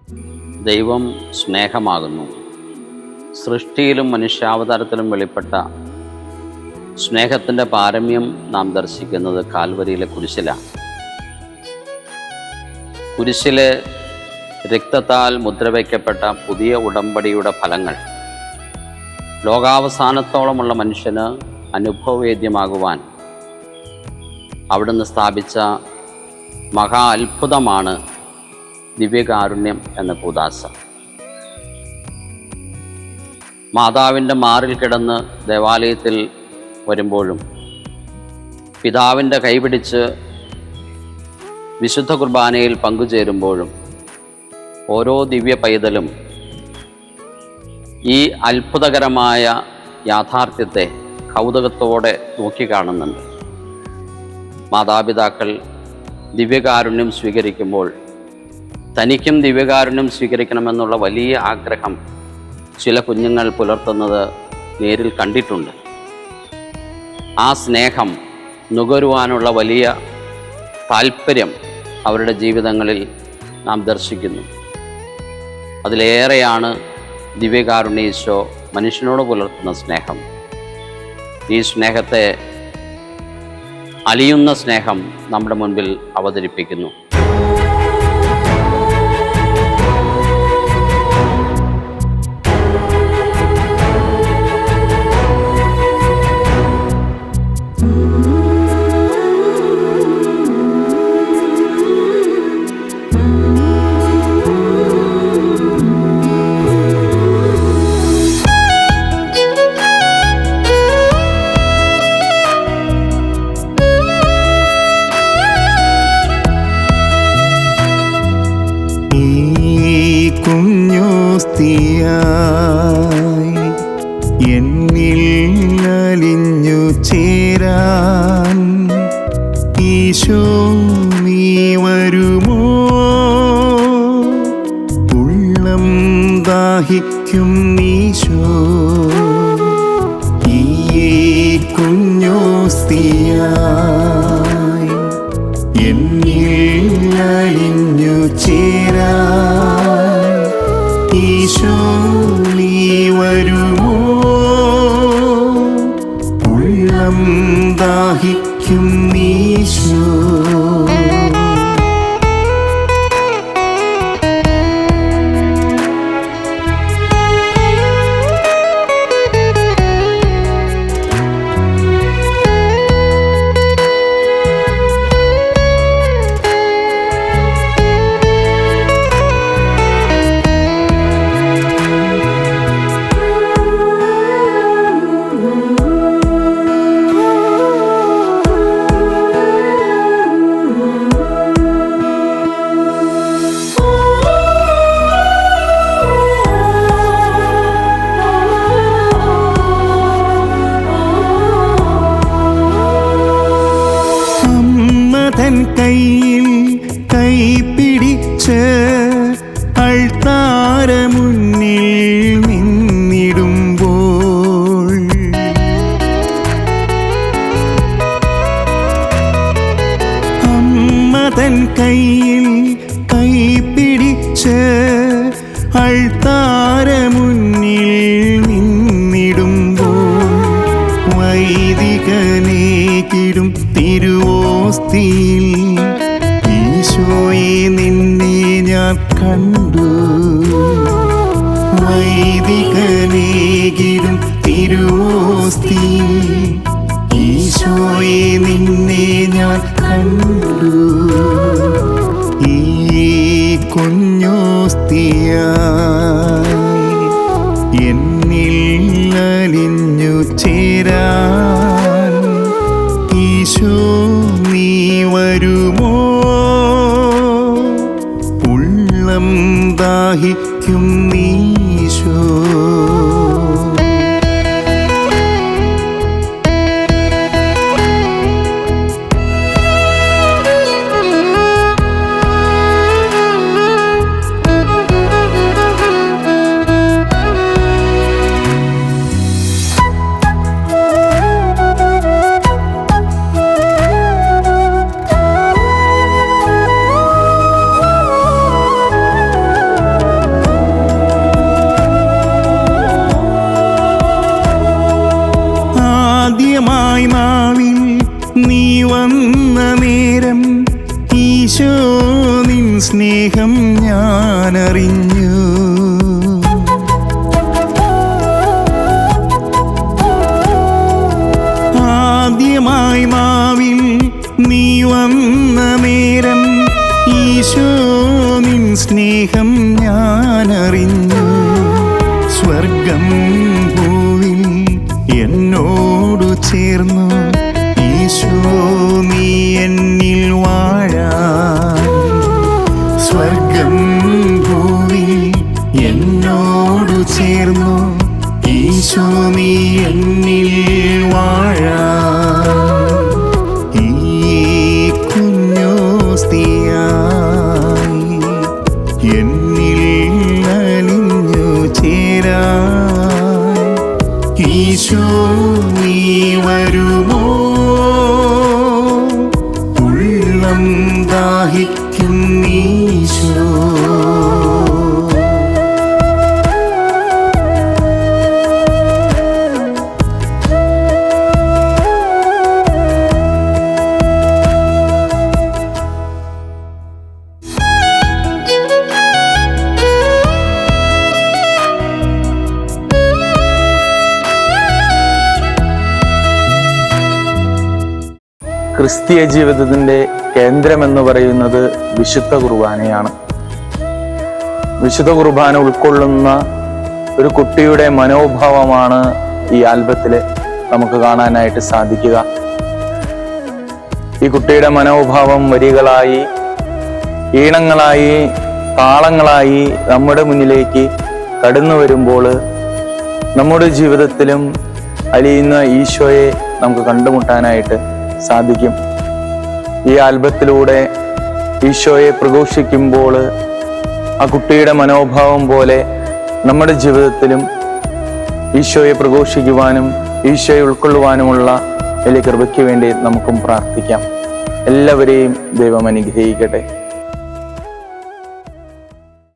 ദൈവം സ്നേഹമാകുന്നു. സൃഷ്ടിയിലും മനുഷ്യാവതാരത്തിലും വെളിപ്പെട്ട സ്നേഹത്തിൻ്റെ പാരമ്യം നാം ദർശിക്കുന്നത് കാൽവരിയിലെ കുരിശിലാണ്. കുരിശിലെ രക്തത്താൽ മുദ്രവയ്ക്കപ്പെട്ട പുതിയ ഉടമ്പടിയുടെ ഫലങ്ങൾ ലോകാവസാനത്തോളമുള്ള മനുഷ്യന് അനുഭവവേദ്യമാകുവാൻ അവിടുന്ന് സ്ഥാപിച്ച മഹാ അത്ഭുതമാണ് ദിവ്യകാരുണ്യം എന്ന കൂദാശ. മാതാവിൻ്റെ മാറിൽ കിടന്ന് ദേവാലയത്തിൽ വരുമ്പോഴും പിതാവിൻ്റെ കൈപിടിച്ച് വിശുദ്ധ കുർബാനയിൽ പങ്കുചേരുമ്പോഴും ഓരോ ദിവ്യ പൈതലും ഈ അത്ഭുതകരമായ യാഥാർത്ഥ്യത്തെ കൗതുകത്തോടെ നോക്കിക്കാണുന്നുണ്ട്. മാതാപിതാക്കൾ ദിവ്യകാരുണ്യം സ്വീകരിക്കുമ്പോൾ തനിക്കും ദിവ്യകാരുണ്യം സ്വീകരിക്കണമെന്നുള്ള വലിയ ആഗ്രഹം ചില കുഞ്ഞുങ്ങൾ പുലർത്തുന്നത് നേരിൽ കണ്ടിട്ടുണ്ട്. ആ സ്നേഹം നുകരുവാനുള്ള വലിയ താല്പര്യം അവരുടെ ജീവിതങ്ങളിൽ നാം ദർശിക്കുന്നു. അതിലേറെയാണ് ദിവ്യകാരുണ്യ ഈശോ മനുഷ്യനോട് പുലർത്തുന്ന സ്നേഹം. ഈ സ്നേഹത്തെ അലിയുന്ന സ്നേഹം നമ്മുടെ മുൻപിൽ അവതരിപ്പിക്കുന്നു. എന്നിൽ അലിഞ്ഞു ചേരാൻ ഈശോ നീ വരുമോ? ഉള്ളം ദാഹിക്കും ഈശോ ഈ കുഞ്ഞോസ്തിയായി എന്നിൽ അലിഞ്ഞു ചേരാൻ ഈശോ നീ വരുമോ? ഉള്ളം ദാഹിക്കും ഈശോ. തൻ കയ്യിൽ കൈപിടിച്ച് അൾത്താര മുന്നിൽ നിന്നിടുമ്പോൾ അമ്മ തൻ കയ്യിൽ കൈപിടിച്ച് അൾത്താര മുന്നിൽ നിന്നിടുമ്പോൾ വൈദികനേകിടും തിരുവോസ്തിയിൽ ഈശോയെ നിന്നെ ഞാൻ കണ്ടു. വൈദികനേകിടും തിരുവോസ്തിയിൽ ഈശോയെ നിന്നെ ഞാൻ കണ്ടു. ആദ്യമായി നാവിൽ നീ വന്ന നേരം ഈശോ നിൻ സ്നേഹം ഞാനറിഞ്ഞു. ആദ്യമായി നാവിൽ നീ വന്ന നേരം ഈശോ നിൻ സ്നേഹം ഞാനറിഞ്ഞു. സ്വർഗം ഭൂവിൽ എന്നോടു ചേർന്നു ഈശോ നീ എന്നിൽ വാഴാൻ. സ്വർഗം ഭൂവിൽ എന്നോടു ചേർന്നു ഈശോ നീ എന്നിൽ വാഴാൻ. ഈ കുഞ്ഞോസ്തിയായി എന്നിൽ അലിഞ്ഞു ചേരാൻ ഈശോ നീ വരുമോ? ഉള്ളം ദാഹിക്കും ഈശോ. ക്രിസ്തീയ ജീവിതത്തിൻ്റെ കേന്ദ്രമെന്ന് പറയുന്നത് വിശുദ്ധ കുർബാനയാണ്. വിശുദ്ധ കുർബാന ഉൾക്കൊള്ളുന്ന ഒരു കുട്ടിയുടെ മനോഭാവമാണ് ഈ ആൽബത്തിൽ നമുക്ക് കാണാനായിട്ട് സാധിക്കുക. ഈ കുട്ടിയുടെ മനോഭാവം വരികളായി, ഈണങ്ങളായി, താളങ്ങളായി നമ്മുടെ മുന്നിലേക്ക് കടന്നു വരുമ്പോൾ നമ്മുടെ ജീവിതത്തിലും അലിയുന്ന ഈശോയെ നമുക്ക് കണ്ടുമുട്ടാനായിട്ട് സാധിക്കും. ഈ ആൽബത്തിലൂടെ ഈശോയെ പ്രഘോഷിക്കുമ്പോൾ ആ കുട്ടിയുടെ മനോഭാവം പോലെ നമ്മുടെ ജീവിതത്തിലും ഈശോയെ പ്രഘോഷിക്കുവാനും ഈശോയെ ഉൾക്കൊള്ളുവാനുമുള്ള വലിയ കൃപയ്ക്ക് വേണ്ടി നമുക്കും പ്രാർത്ഥിക്കാം. എല്ലാവരെയും ദൈവം അനുഗ്രഹിക്കട്ടെ.